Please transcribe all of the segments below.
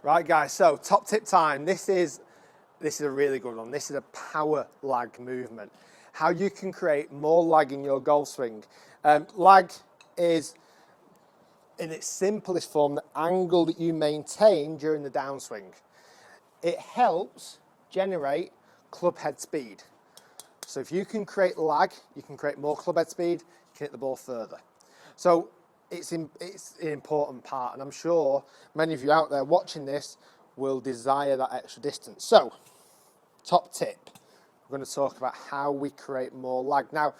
Right guys, so top tip time. This is a really good one. This is a power lag movement. How you can create more lag in your golf swing. Lag is, in its simplest form, the angle that you maintain during the downswing. It helps generate club head speed. So if you can create lag, you can create more club head speed, you can hit the ball further. So it's an important part, and I'm sure many of you out there watching this will desire that extra distance. So, top tip, we're going to talk about how we create more lag. Now,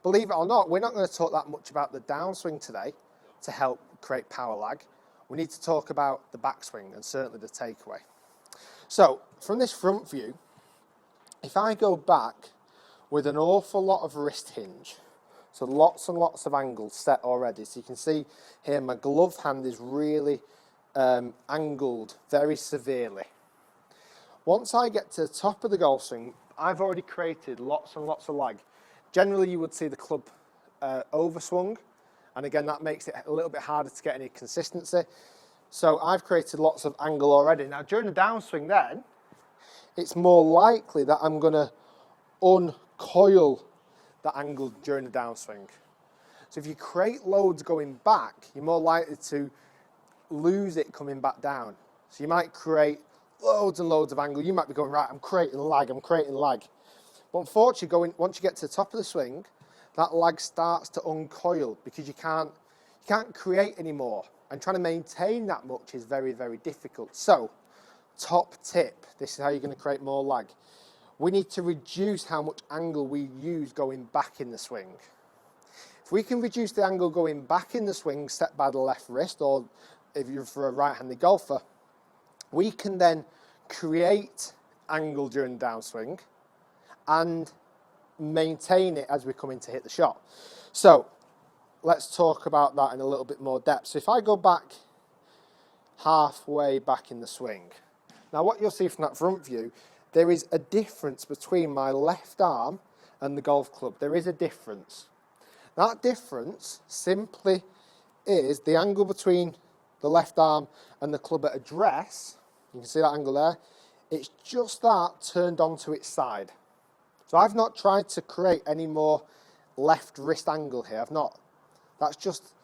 believe it or not, we're not going to talk that much about the downswing today to help create power lag. We need to talk about the backswing and certainly the takeaway. So, from this front view, if I go back with an awful lot of wrist hinge, so lots and lots of angles set already. So you can see here my glove hand is really angled very severely. Once I get to the top of the golf swing, I've already created lots and lots of lag. Generally you would see the club overswung, and again that makes it a little bit harder to get any consistency. So I've created lots of angle already. Now during the downswing then, it's more likely that I'm going to uncoil the angle during the downswing. So if you create loads going back, you're more likely to lose it coming back down. So you might create loads and loads of angle. You might be going, right, I'm creating lag. But unfortunately, once you get to the top of the swing, that lag starts to uncoil because you can't create anymore. And trying to maintain that much is very, very difficult. So, top tip, this is how you're going to create more lag. We need to reduce how much angle we use going back in the swing. If we can reduce the angle going back in the swing set by the left wrist, or if you're for a right-handed golfer, we can then create angle during the downswing and maintain it as we come in to hit the shot. So let's talk about that in a little bit more depth. So if I go back halfway back in the swing, now what you'll see from that front view, there is a difference between my left arm and the golf club. There is a difference. That difference simply is the angle between the left arm and the club at address. You can see that angle there. It's just that turned onto its side. So I've not tried to create any more left wrist angle here. That's just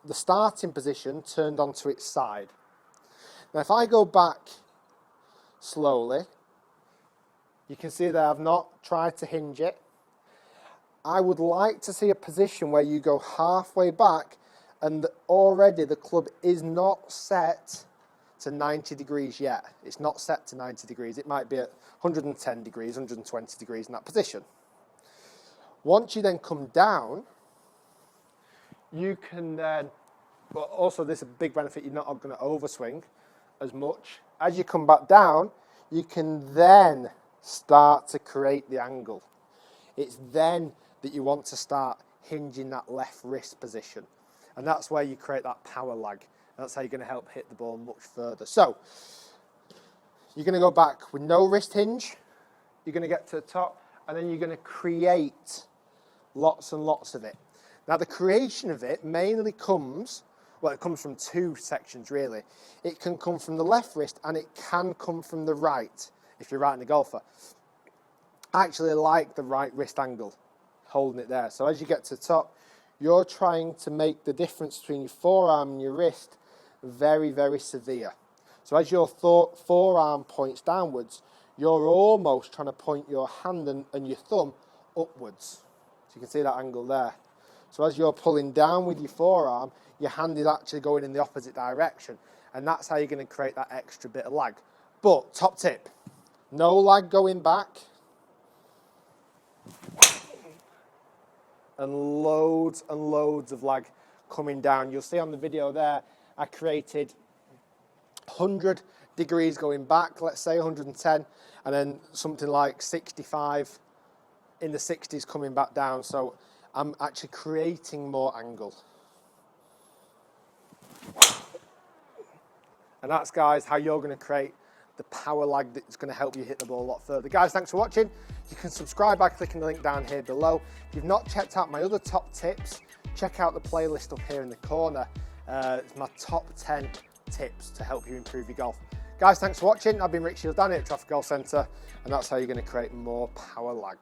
the starting position turned onto its side. Now if I go back slowly, you can see that I've not tried to hinge it. I would like to see a position where you go halfway back and already the club is not set to 90 degrees yet. It's not set to 90 degrees. It might be at 110 degrees, 120 degrees in that position. Once you then come down, you can then, but also there's a big benefit, you're not going to overswing as much. As you come back down, you can then start to create the angle. It's then that you want to start hinging that left wrist position. And that's where you create that power lag. That's how you're going to help hit the ball much further. So, you're going to go back with no wrist hinge. You're going to get to the top, and then you're going to create lots and lots of it. Now, the creation of it mainly comes, well, it comes from two sections, really. It can come from the left wrist, and it can come from the right, if you're right-handed golfer. I actually like the right wrist angle, holding it there. So as you get to the top, you're trying to make the difference between your forearm and your wrist very, very severe. So as your forearm points downwards, you're almost trying to point your hand and your thumb upwards. So you can see that angle there. So as you're pulling down with your forearm, your hand is actually going in the opposite direction. And that's how you're going to create that extra bit of lag. But, top tip, no lag going back. And loads of lag coming down. You'll see on the video there, I created 100 degrees going back, let's say 110, and then something like 65 in the 60s coming back down. So I'm actually creating more angle. And that's, guys, how you're going to create the power lag that's going to help you hit the ball a lot further. Guys, thanks for watching. You can subscribe by clicking the link down here below. If you've not checked out my other top tips, check out the playlist up here in the corner. It's my top 10 tips to help you improve your golf. Guys, thanks for watching. I've been Rick Shiels down here at Trafford Golf Centre, and that's how you're going to create more power lag.